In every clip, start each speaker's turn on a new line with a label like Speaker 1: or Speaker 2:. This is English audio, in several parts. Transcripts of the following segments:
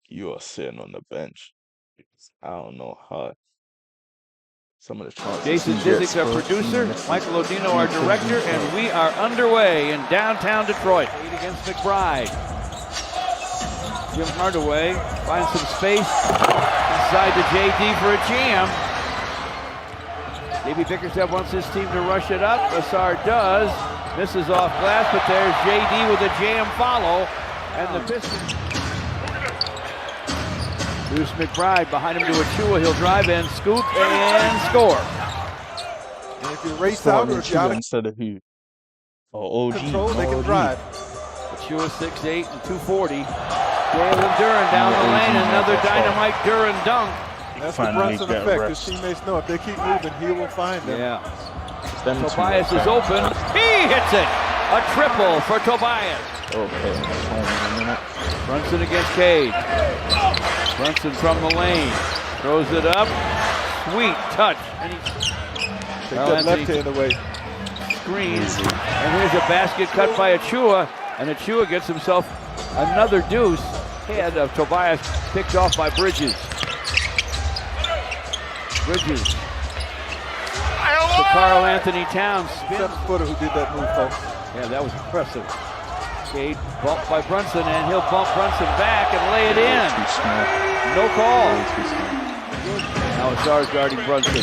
Speaker 1: you are sitting on the bench. I don't know how some of the chances.
Speaker 2: Jason Disick's our producer, Michael Odino our director, and we are underway in downtown Detroit. Against McBride. Jim Hardaway finds some space inside to JD for a jam. Maybe Bickerstaff wants his team to rush it up. Assar does. Misses off glass, but there's JD with a jam follow. And the Pistons. Bruce McBride behind him to Achua. He'll drive in, scoop, and score.
Speaker 3: And if you race out or if you're out of
Speaker 1: instead of you. OG.
Speaker 3: control, they can drive.
Speaker 2: Achua 6'8" and 240. Jalen Duren down the lane, another dynamite Duren dunk.
Speaker 3: That's the Brunson effect. His teammates know if they keep moving, he will find them.
Speaker 2: Yeah. Tobias is open. He hits it. A triple for Tobias.
Speaker 1: Okay.
Speaker 2: Brunson against CADE. Brunson from the lane. Throws it up. Sweet touch. And
Speaker 3: Take that left hand away.
Speaker 2: Screens. And here's a basket cut by Achua. And Achua gets himself another deuce. Head of Tobias picked off by Bridges. Bridges. To Karl Anthony Towns.
Speaker 3: 7-footer who did that move, folks.
Speaker 2: Yeah, that was impressive. CADE bumped by Brunson, and he'll bump Brunson back and lay it in. No call. Now Assar's guarding Brunson.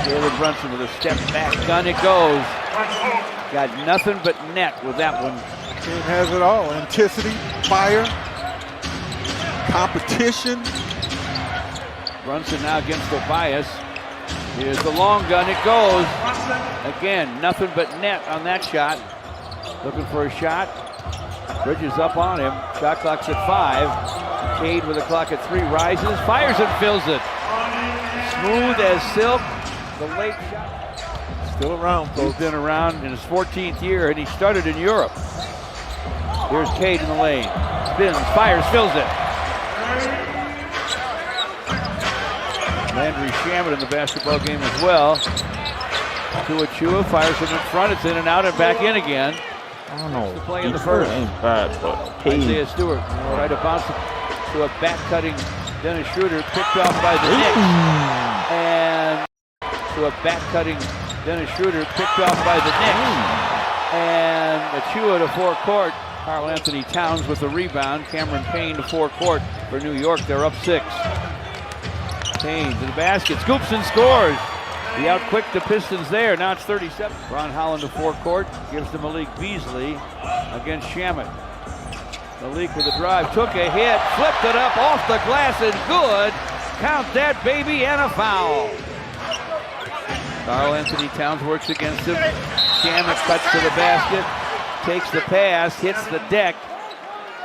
Speaker 2: Jalen Brunson with a step back gun. It goes. Got nothing but net with that one.
Speaker 3: Team has it all. Intensity, fire, competition.
Speaker 2: Brunson now against Tobias. Here's the long gun. It goes. Again, nothing but net on that shot. Looking for a shot. Bridges up on him. Shot clock's at 5. CADE with the clock at 3 rises, fires and fills it. Smooth as silk. The late shot.
Speaker 3: Still around, folks.
Speaker 2: He's been around in his 14th year, and he started in Europe. Here's CADE in the lane. Spins, fires, fills it. Landry Shamet in the basketball game as well. To Achua, fires him in front. It's in and out and back in again.
Speaker 1: I don't know.
Speaker 2: The play in the first.
Speaker 1: Ain't bad, but
Speaker 2: Isaiah Stewart right to bounce to a back-cutting Dennis Schroeder, picked off by the Knicks. And to a back-cutting Dennis Schroeder, picked off by the Knicks. And Achua to forecourt. Karl Anthony Towns with the rebound. Cameron Payne to forecourt for New York. They're up 6. Payne to the basket, scoops and scores. He outquicked the Pistons there. Now it's 37. Ron Holland to forecourt, gives to Malik Beasley against Shamet. Malik with a drive, took a hit, flipped it up off the glass and good. Count that baby and a foul. Karl Anthony Towns works against him. Shamet cuts to the basket, takes the pass, hits the deck,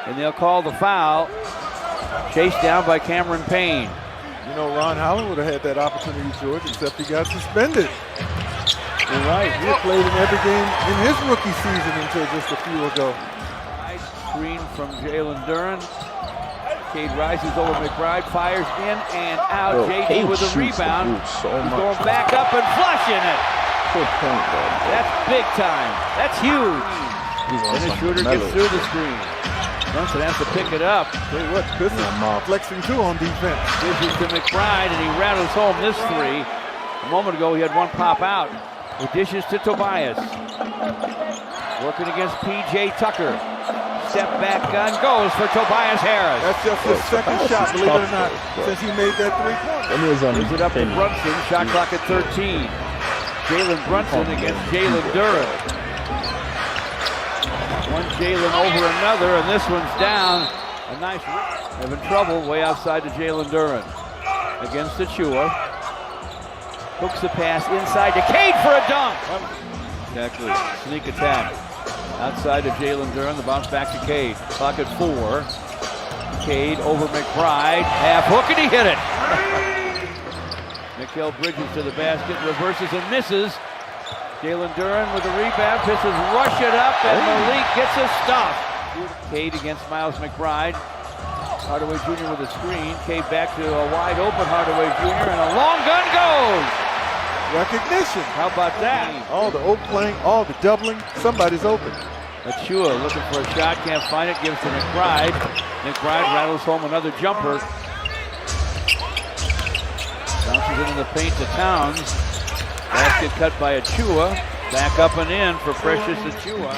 Speaker 2: and they'll call the foul. Chased down by Cameron Payne.
Speaker 3: You know, Ron Holland would have had that opportunity, George, except he got suspended.
Speaker 2: You're right.
Speaker 3: He played in every game in his rookie season until just a few ago.
Speaker 2: Nice screen from Jalen Duren. CADE rises over McBride, fires in and out. JD with a rebound. Going back up and flushing it.
Speaker 1: Good point, bro.
Speaker 2: That's big time. That's huge. And the shooter gets through the screen. Brunson has to pick it up.
Speaker 3: Tell you what, Pistons flexing too on defense.
Speaker 2: Dishes to McBride, and he rattles home this 3. A moment ago, he had one pop out. He dishes to Tobias. Working against P.J. Tucker. Step back gun goes for Tobias Harris.
Speaker 3: That's just his second shot, believe it or not, since he made that 3-pointer.
Speaker 2: Gives it up to Brunson. Shot clock at 13. Jalen Brunson against Jalen Duren. One Jalen over another, and this one's down. A nice rip. Having trouble way outside to Jalen Duren. Against Achua. Hooks the pass inside to CADE for a dunk. Exactly. Sneak attack. Outside to Jalen Duren. The bounce back to CADE. Clock at 4. CADE over McBride. Half hook, and he hit it. Mikal Bridges to the basket. Reverses and misses. Jalen Duren with the rebound, Pistons rush it up, and Malik gets a stop. CADE against Miles McBride. Hardaway Jr. with a screen. CADE back to a wide open Hardaway Jr. and a long gun goes.
Speaker 3: Recognition.
Speaker 2: How about that?
Speaker 3: All the playing, all the doubling, somebody's open.
Speaker 2: Achua looking for a shot, can't find it, gives to McBride. McBride rattles home another jumper. Bounces into the paint to Towns. Basket cut by Achua. Back up and in for Precious Achua.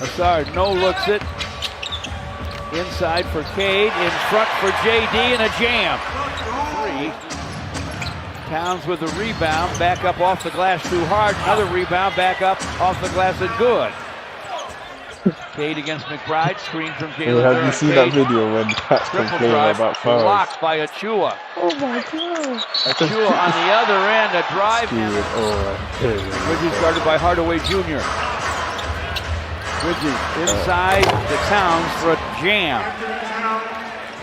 Speaker 2: Assard no-looks it. Inside for CADE, in front for JD, and a jam. 3. Towns with the rebound, back up off the glass too hard. Another rebound, back up off the glass and good. CADE against McBride, screen from Jalen.
Speaker 1: Have you seen that video when Cats complain about fouls?
Speaker 2: Blocked by Achua.
Speaker 1: Oh my god.
Speaker 2: Achua on the other end, a drive. Bridges guarded by Hardaway Jr. Bridges inside the Towns for a jam.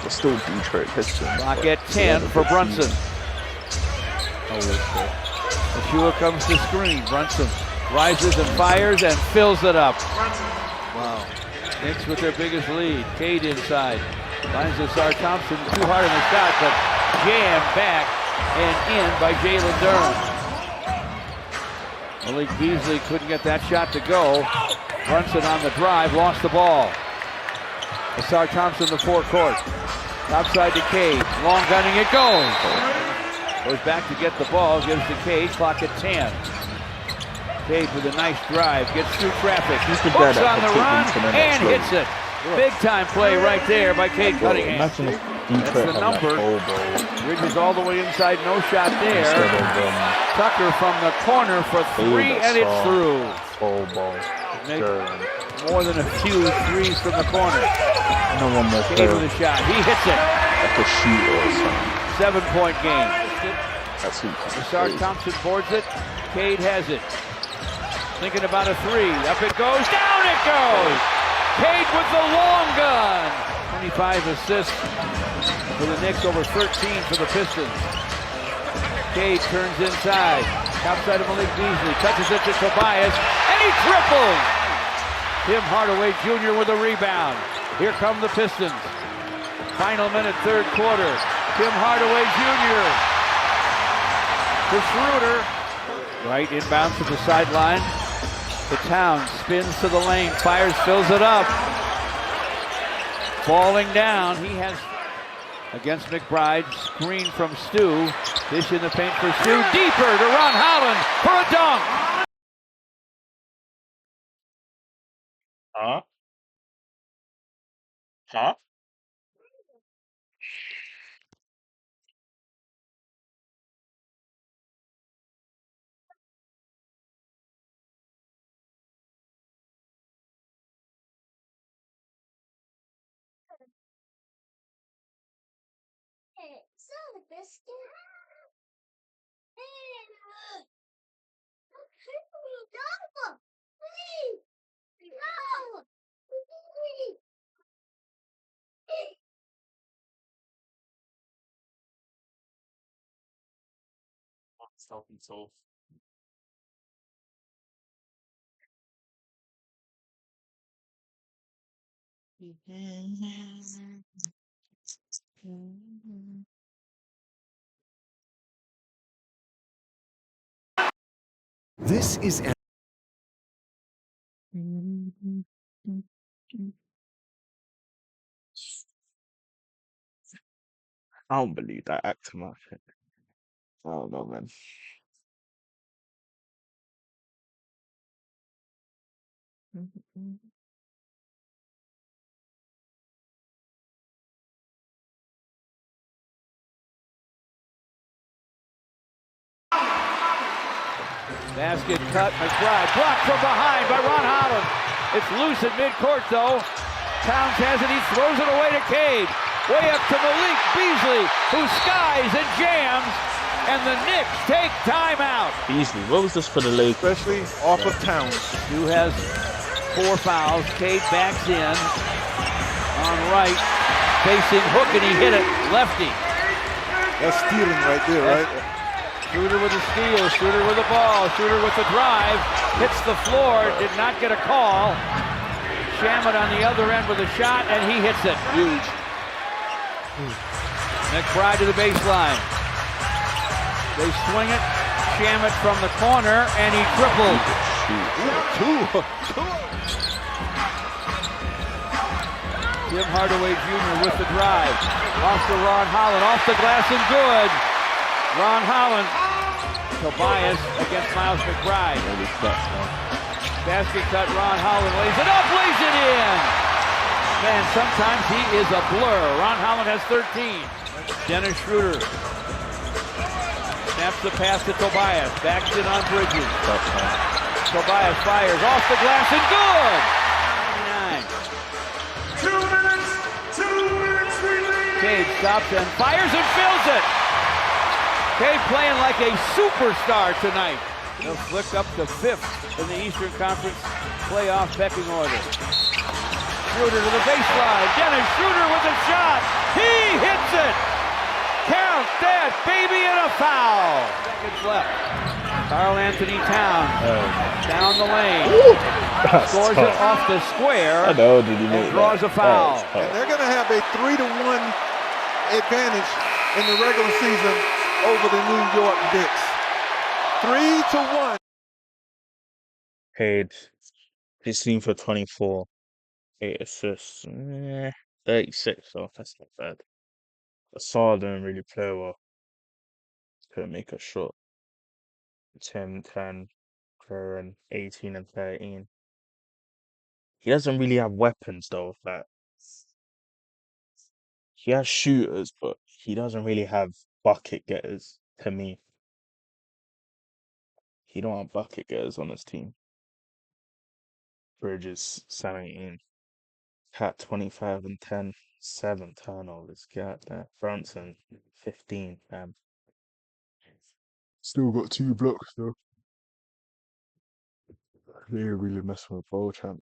Speaker 1: They're still Detroit Pistons.
Speaker 2: Clock at 10 for Brunson. Achua comes to screen. Brunson rises and fires and fills it up. Wow. Knicks with their biggest lead. CADE inside. Finds Assard Thompson too hard on the shot, but jammed back and in by Jalen Durham. Malik Beasley couldn't get that shot to go. Brunson on the drive, lost the ball. Assard Thompson the forecourt. Outside to CADE. Long gunning, it goes. Goes back to get the ball, gives to CADE. Clock at 10. CADE with a nice drive, gets through traffic, hooks on the run, and hits it. Big time play right there by CADE Cunningham. That's the number. Bridges all the way inside, no shot there. Tucker from the corner for 3, and it's through. Make more than a few threes from the corner. CADE with a shot, he hits it.
Speaker 1: Like a shoot or something.
Speaker 2: 7-point game.
Speaker 1: Assard
Speaker 2: Thompson boards it, CADE has it. Thinking about a 3. Up it goes. Down it goes. CADE with the long gun. 25 assists for the Knicks, over 13 for the Pistons. CADE turns inside. Outside of Malik Beasley. Touches it to Tobias. And he triples. Tim Hardaway Jr. with a rebound. Here come the Pistons. Final minute, third quarter. Tim Hardaway Jr. to Schroeder. Right inbounds to the sideline. The Towns spins to the lane, fires, fills it up. Falling down, he has against McBride, screen from Stu. Dish in the paint for Stu, deeper to Ron Holland for a dunk.
Speaker 1: Huh?
Speaker 4: This is
Speaker 1: I don't believe that actor, man. I don't know, man.
Speaker 2: Basket cut, McBride blocked from behind by Ron Holland. It's loose at midcourt though. Towns has it, he throws it away to CADE. Way up to Malik Beasley, who skies and jams, and the Knicks take timeout.
Speaker 1: Beasley, what was this for the Lakers?
Speaker 3: Especially off of Towns.
Speaker 2: Stu has 4 fouls. CADE backs in on right, facing hook, and he hit it lefty.
Speaker 3: That's stealing right there, right?
Speaker 2: Schroeder with a steal, Schroeder with the ball, Schroeder with the drive, hits the floor, did not get a call. Shamet on the other end with a shot, and he hits it. Huge. McBride to the baseline. They swing it, Shamet from the corner, and he tripled.
Speaker 1: shoot.
Speaker 2: Tim Hardaway Jr. with the drive. Off to Ron Holland. Off the glass and good. Ron Holland. Tobias against Miles McBride. Basket cut. Ron Holland lays it up. Lays it in. Man, sometimes he is a blur. Ron Holland has 13. Dennis Schroeder. Snaps the pass to Tobias. Backs it on Bridges. Tobias fires off the glass and good.
Speaker 5: 2 minutes remaining.
Speaker 2: CADE stops and fires and fills it. CADE playing like a superstar tonight. They'll flick up to 5th in the Eastern Conference playoff pecking order. Schroeder to the baseline. Dennis Schroeder with a shot. He hits it. Count that baby in a foul. Seconds left. Karl Anthony Towns down the lane. Scores it off the square.
Speaker 1: I know, did he
Speaker 2: and draws a foul.
Speaker 3: And they're going to have a 3-1 advantage in the regular season over the New York Knicks. 3-1.
Speaker 1: CADE. 16 for 24. 8 assists. 36, so that's not bad. Asar didn't really play well. Couldn't make a shot. Tim 10, Karen 18 and 13. He doesn't really have weapons though. Like he has shooters, but he doesn't really have bucket getters. To me, he don't have bucket getters on his team. Bridges 17, Cat 25 and 10, 7 turnovers. Got that. Brunson 15. Still got 2 blocks though. They really messing with ball champ.